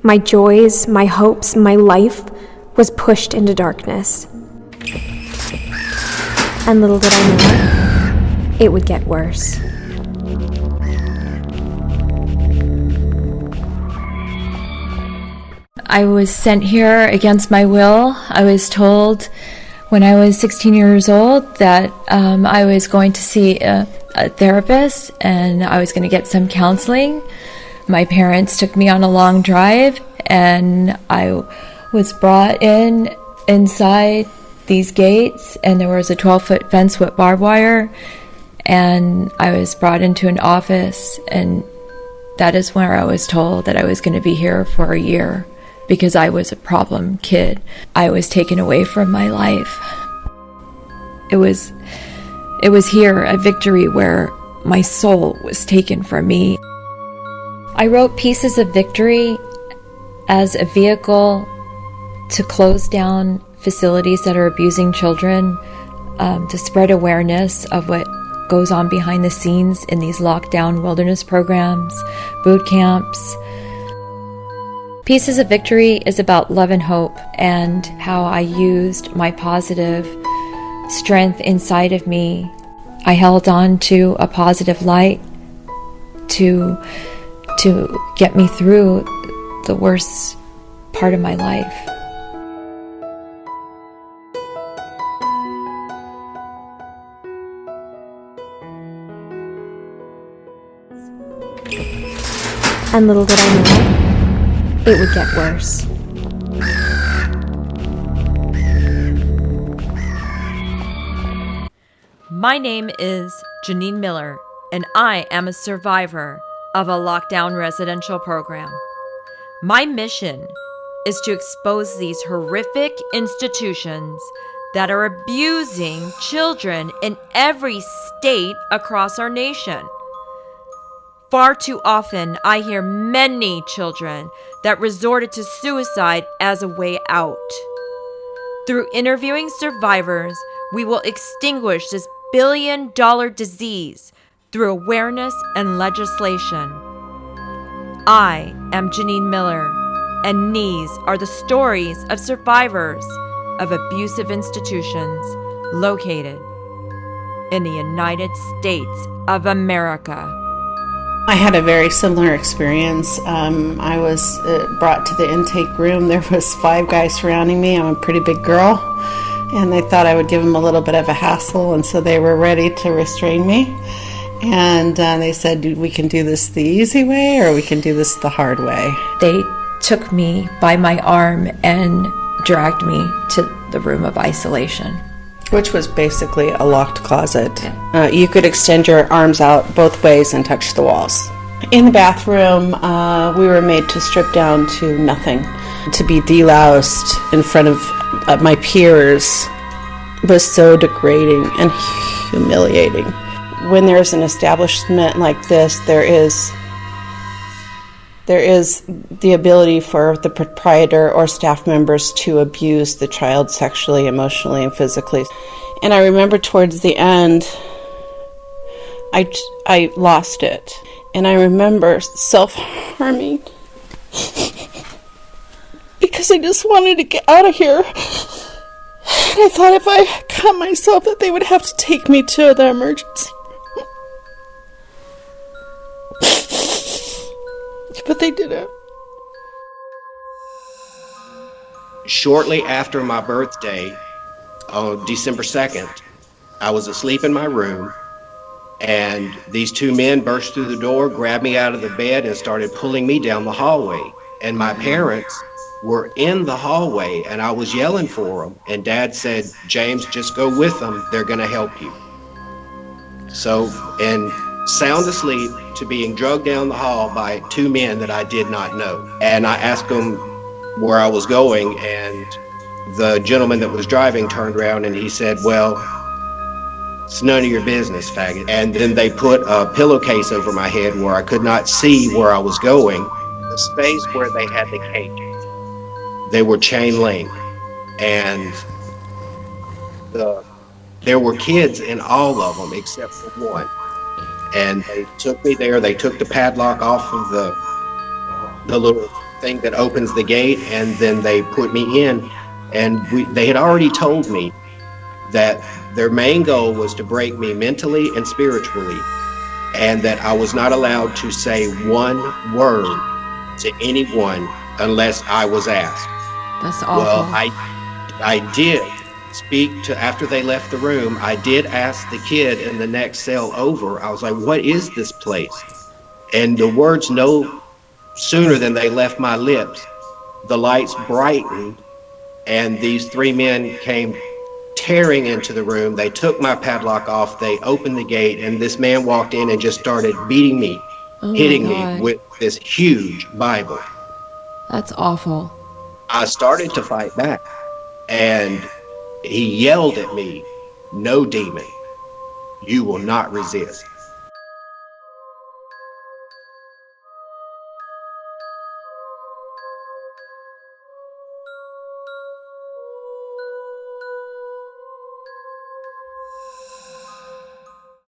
My joys, my hopes, my life was pushed into darkness. And little did I know, it would get worse. I was sent here against my will. I was told when I was 16 years old that I was going to see a therapist and I was going to get some counseling. My parents took me on a long drive and I was brought inside these gates, and there was a 12-foot fence with barbed wire, and I was brought into an office, and that is where I was told that I was going to be here for a year because I was a problem kid. I was taken away from my life. It was here at Victory where my soul was taken from me. I wrote Pieces of Victory as a vehicle to close down facilities that are abusing children, to spread awareness of what goes on behind the scenes in these lockdown wilderness programs, boot camps. Pieces of Victory is about love and hope and how I used my positive strength inside of me. I held on to a positive light to get me through the worst part of my life. And little did I know, it would get worse. My name is Jeneen Miller, and I am a survivor of a lockdown residential program. My mission is to expose these horrific institutions that are abusing children in every state across our nation. Far too often, I hear many children that resorted to suicide as a way out. Through interviewing survivors, we will extinguish this billion-dollar disease through awareness and legislation. I am Jeneen Miller, and these are the stories of survivors of abusive institutions located in the United States of America. I had a very similar experience. I was brought to the intake room. There was 5 guys surrounding me. I'm a pretty big girl, and they thought I would give them a little bit of a hassle, and so they were ready to restrain me. And they said, we can do this the easy way or we can do this the hard way. They took me by my arm and dragged me to the room of isolation. Which was basically a locked closet. Yeah. You could extend your arms out both ways and touch the walls. In the bathroom, we were made to strip down to nothing. To be deloused in front of my peers was so degrading and humiliating. When there's an establishment like this, there is the ability for the proprietor or staff members to abuse the child sexually, emotionally, and physically. And I remember towards the end, I lost it. And I remember self-harming because I just wanted to get out of here. And I thought if I cut myself that they would have to take me to the emergency room. But they didn't. Shortly after my birthday, on December 2nd, I was asleep in my room, and these 2 men burst through the door, grabbed me out of the bed, and started pulling me down the hallway. And my parents were in the hallway, and I was yelling for them. And Dad said, "James, just go with them. They're going to help you." So, and sound asleep to being drugged down the hall by 2 men that I did not know. And I asked them where I was going, and the gentleman that was driving turned around and he said, "Well, it's none of your business, faggot." And then they put a pillowcase over my head where I could not see where I was going. The space where they had the cage, they were chain link, and there were kids in all of them except for one. And they took me there. They took the padlock off of the little thing that opens the gate, and then they put me in. And they had already told me that their main goal was to break me mentally and spiritually, and that I was not allowed to say one word to anyone unless I was asked. That's awful. Well, I did speak to, after they left the room, I did ask the kid in the next cell over. I was like, what is this place? And the words no sooner than they left my lips, the lights brightened, and these three men came tearing into the room. They took my padlock off, they opened the gate, and this man walked in and just started beating me, hitting me with this huge Bible. That's awful. I started to fight back, and he yelled at me, "No demon, you will not resist."